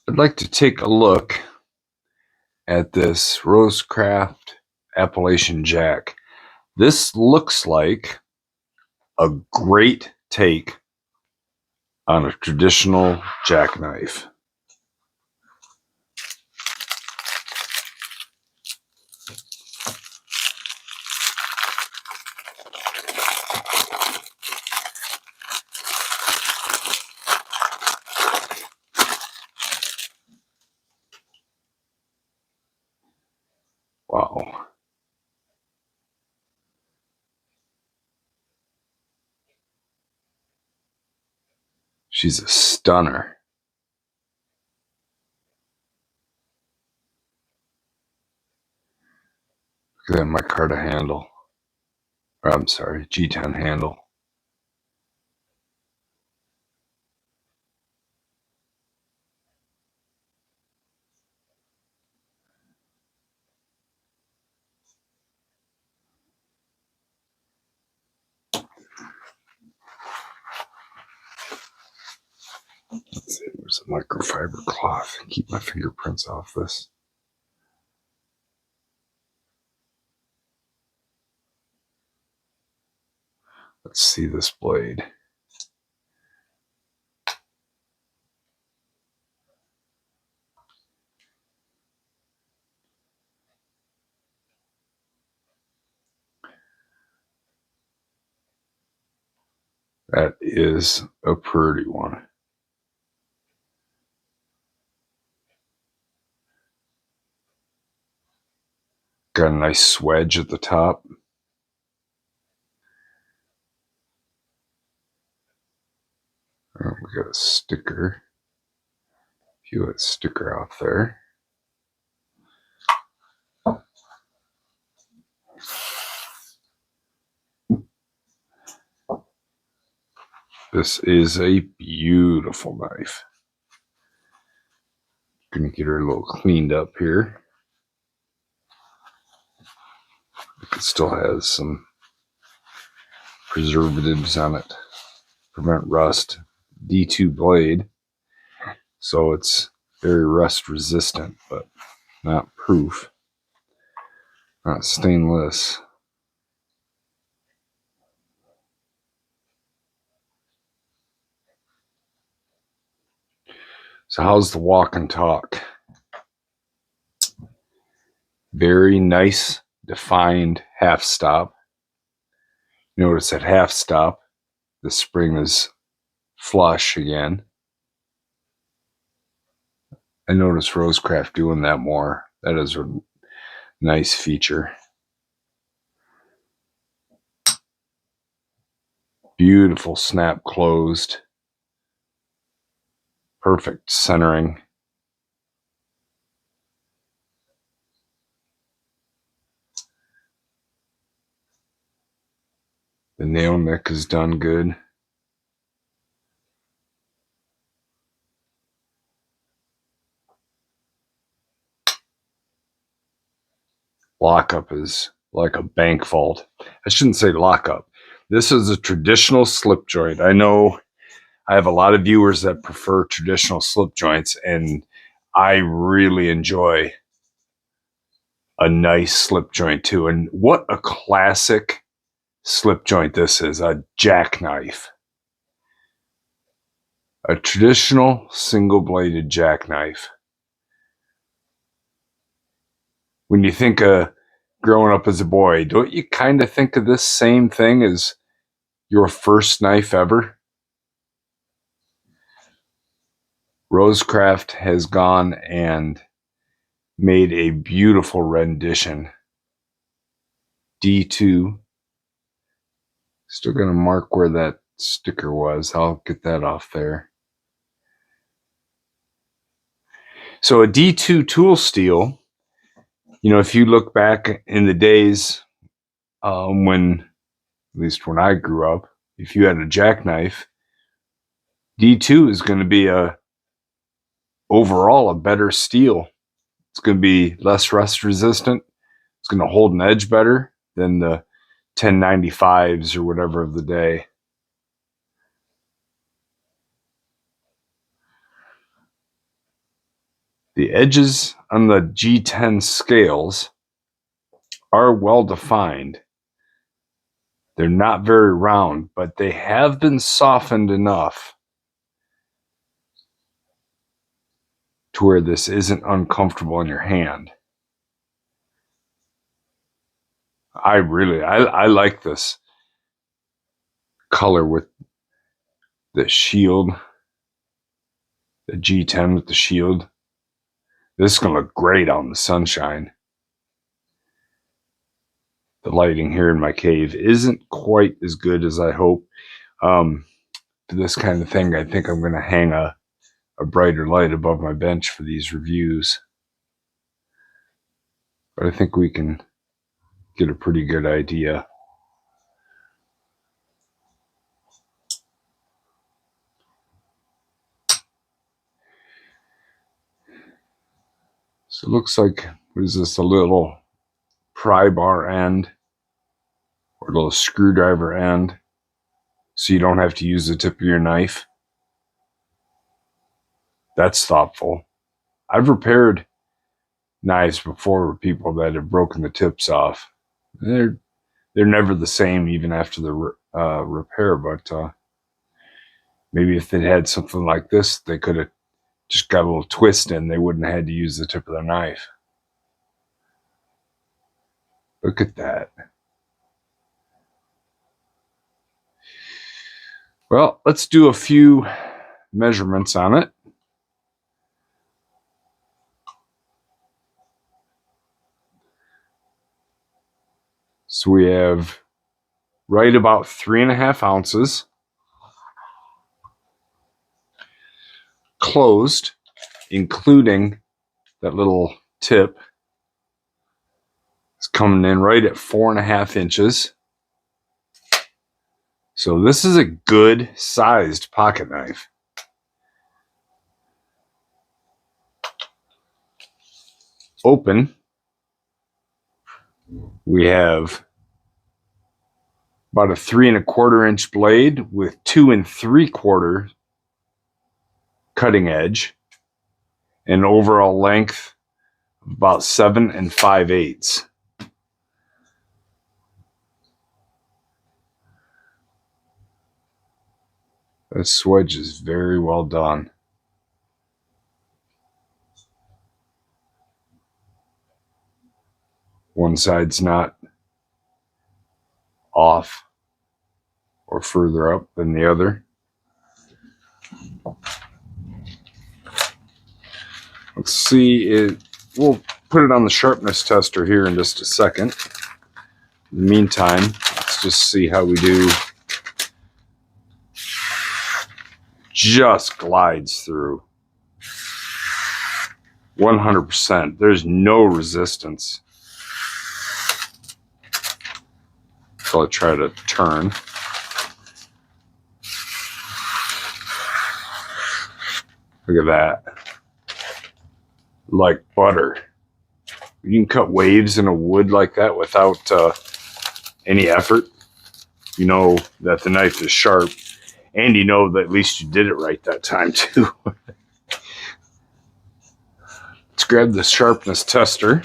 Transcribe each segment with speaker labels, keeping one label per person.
Speaker 1: I'd like to take a look at this Rosecraft Appalachian Jack. This looks like a great take on a traditional jackknife. Wow. She's a stunner. Look at that micarta handle. Or, I'm sorry, G10 handle. Let's see, there's a microfiber cloth. Keep my fingerprints off this. Let's see this blade. That is a pretty one. Got a nice swedge at the top. Oh, we got a sticker. View a sticker out there. This is a beautiful knife. Gonna get her a little cleaned up here. It still has some preservatives on it. Prevent rust. D2 blade. So it's very rust resistant, but not proof. Not stainless. So how's the walk and talk? Very nice, defined half stop. Notice at half stop, the spring is flush again. I noticed Rosecraft doing that more. That is a nice feature. Beautiful snap closed. Perfect centering. The nail nick is done good. Lockup is like a bank vault. I shouldn't say lockup. This is a traditional slip joint. I know I have a lot of viewers that prefer traditional slip joints, and I really enjoy a nice slip joint too. And what a classic slip joint this is, a jackknife. A traditional single-bladed jackknife. When you think of growing up as a boy, don't you kind of think of this same thing as your first knife ever? Rosecraft has gone and made a beautiful rendition. D2. Still going to mark where that sticker was. I'll get that off there. So a D2 tool steel, you know, if you look back in the days when, at least when I grew up, if you had a jackknife, D2 is going to be overall a better steel. It's going to be less rust resistant. It's going to hold an edge better than the 1095s or whatever of the day. The edges on the G10 scales are well defined. They're not very round, but they have been softened enough to where this isn't uncomfortable in your hand. I like this color with the shield, the G10 with the shield. This is going to look great out in the sunshine. The lighting here in my cave isn't quite as good as I hope. For this kind of thing, I think I'm going to hang a brighter light above my bench for these reviews. But I think we can get a pretty good idea. So it looks like, what is this, a little pry bar end or a little screwdriver end, so you don't have to use the tip of your knife. That's thoughtful. I've repaired knives before with people that have broken the tips off. They're never the same even after the repair, but maybe if they had something like this, they could have just got a little twist in. They wouldn't have had to use the tip of their knife. Look at that. Well, let's do a few measurements on it. So we have right about 3.5 ounces closed, including that little tip. It's coming in right at 4.5 inches. So this is a good sized pocket knife. Open, we have about a 3.25 inch blade with 2 3/4 cutting edge, and overall length of about 7 5/8. That swedge is very well done. One side's not off or further up than the other. Let's see it. We'll put it on the sharpness tester here in just a second. In the meantime, let's just see how we do. Just glides through 100%. There's no resistance. So I'll try to turn. Look at that. Like butter. You can cut waves in a wood like that without any effort. You know that the knife is sharp, and you know that at least you did it right that time too. Let's grab the sharpness tester.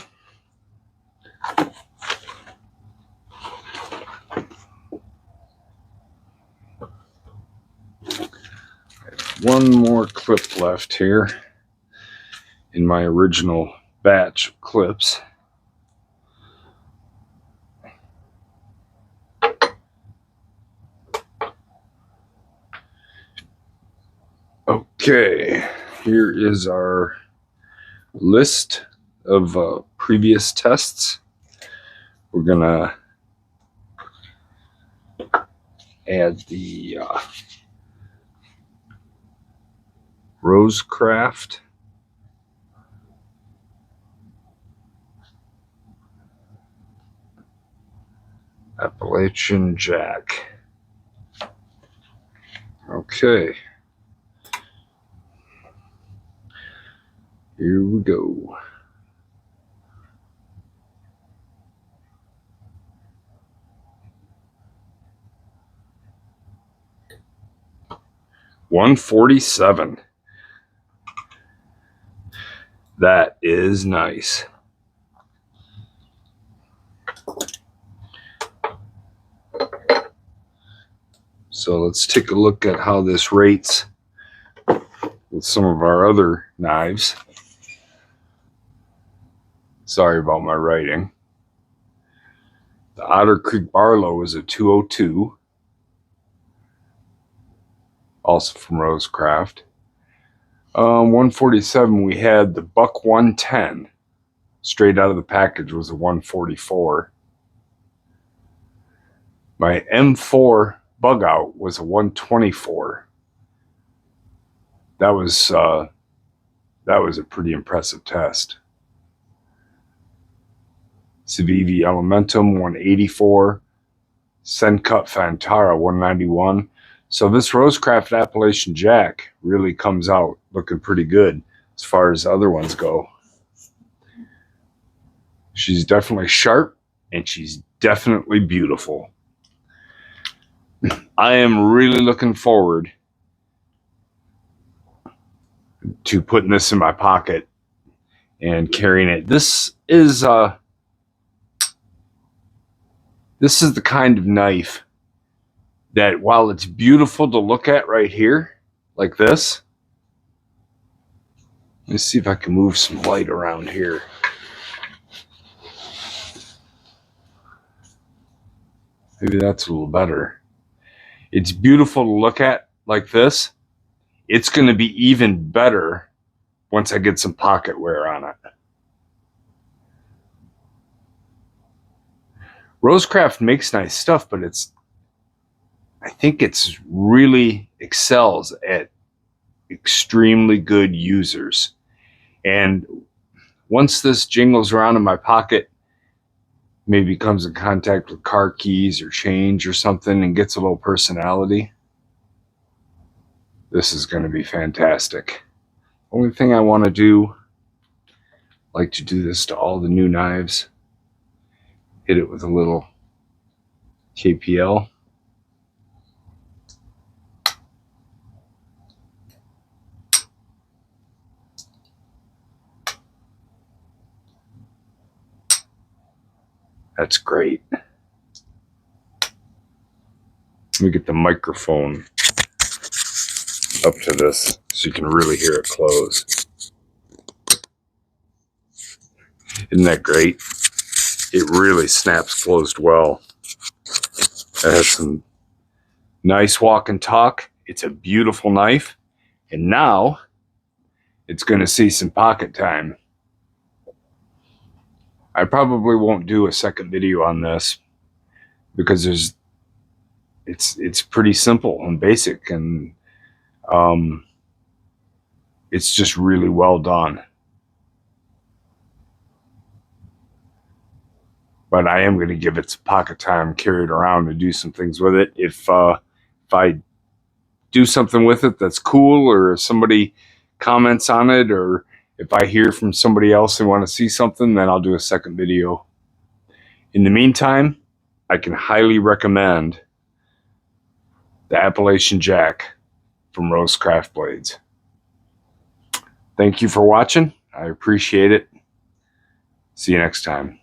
Speaker 1: One more clip left here in my original batch of clips. Okay, here is our list of previous tests. We're gonna add the Rosecraft Appalachian Jack. Okay. Here we go. $147. That is nice. So let's take a look at how this rates with some of our other knives. Sorry about my writing. The Otter Creek Barlow is a 202, also from Rosecraft. 147, we had the Buck 110. Straight out of the package was a 144. My M4 bug out was a 124. That was a pretty impressive test. Civivi Elementum 184, Sencut Fantara 191. So this Rosecraft Appalachian Jack really comes out looking pretty good as far as other ones go. She's definitely sharp and she's definitely beautiful. I am really looking forward to putting this in my pocket and carrying it. This is the kind of knife that, while it's beautiful to look at right here, like this. Let's see if I can move some light around here. Maybe that's a little better. It's beautiful to look at like this. It's going to be even better once I get some pocket wear on it. Rosecraft makes nice stuff, but I think it's really excels at extremely good users. And once this jingles around in my pocket, maybe comes in contact with car keys or change or something and gets a little personality, this is going to be fantastic. Only thing I want to do, like to do this to all the new knives, hit it with a little KPL. That's great. Let me get the microphone up to this so you can really hear it close. Isn't that great? It really snaps closed well. It has some nice walk and talk. It's a beautiful knife. And now it's going to see some pocket time. I probably won't do a second video on this because it's pretty simple and basic, and it's just really well done. But I am going to give it some pocket time, carry it around and do some things with it. If I do something with it that's cool, or if somebody comments on it, or if I hear from somebody else and want to see something, then I'll do a second video. In the meantime, I can highly recommend the Appalachian Jack from Rosecraft Blades. Thank you for watching. I appreciate it. See you next time.